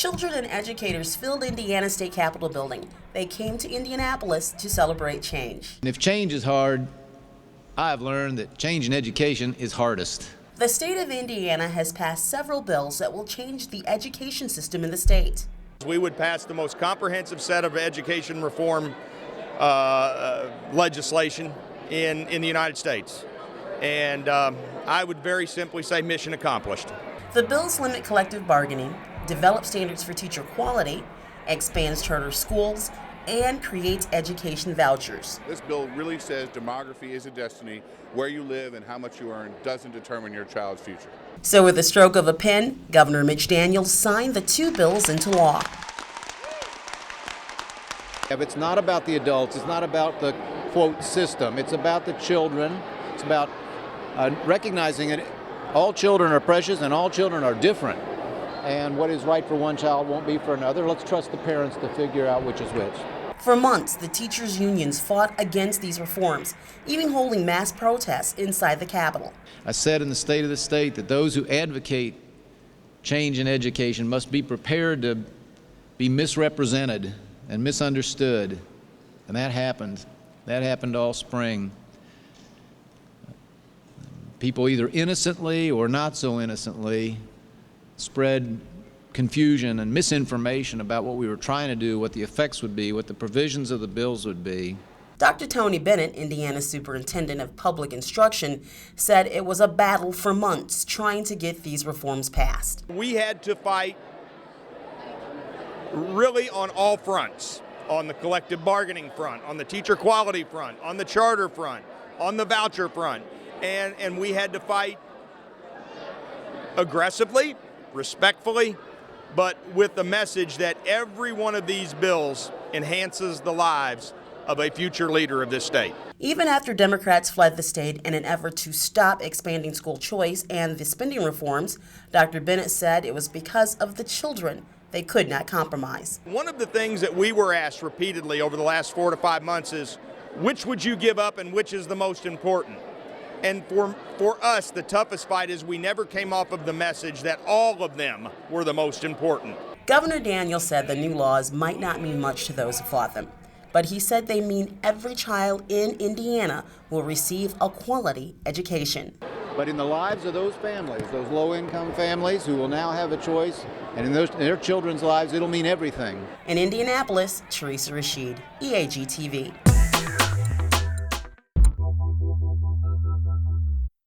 Children and educators filled Indiana State Capitol building. They came to Indianapolis to celebrate change. And if change is hard, I've learned that change in education is hardest. The state of Indiana has passed several bills that will change the education system in the state. We would pass the most comprehensive set of education reform legislation in the United States. And I would very simply say mission accomplished. The bills limit collective bargaining, develop standards for teacher quality, expands charter schools, and creates education vouchers. This bill really says demography is a destiny. Where you live and how much you earn doesn't determine your child's future. So with the stroke of a pen, Governor Mitch Daniels signed the two bills into law. It's not about the adults, it's not about the, quote, system, it's about the children. It's about recognizing that all children are precious and all children are different. And what is right for one child won't be for another. Let's trust the parents to figure out which is which. For months, the teachers' unions fought against these reforms, even holding mass protests inside the Capitol. I said in the State of the State that those who advocate change in education must be prepared to be misrepresented and misunderstood. And that happened. That happened all spring. People either innocently or not so innocently spread confusion and misinformation about what we were trying to do, what the effects would be, what the provisions of the bills would be. Dr. Tony Bennett, Indiana's Superintendent of Public Instruction, said it was a battle for months trying to get these reforms passed. We had to fight really on all fronts, on the collective bargaining front, on the teacher quality front, on the charter front, on the voucher front, and we had to fight aggressively, respectfully, but with the message that every one of these bills enhances the lives of a future leader of this state. Even after Democrats fled the state in an effort to stop expanding school choice and the spending reforms, Dr. Bennett said it was because of the children they could not compromise. One of the things that we were asked repeatedly over the last 4 to 5 months is, which would you give up and which is the most important? And for us, the toughest fight is we never came off of the message that all of them were the most important. Governor Daniels said the new laws might not mean much to those who fought them, but he said they mean every child in Indiana will receive a quality education. But in the lives of those families, those low-income families who will now have a choice, and in their children's lives, it'll mean everything. In Indianapolis, Teresa Rashid, EAG TV.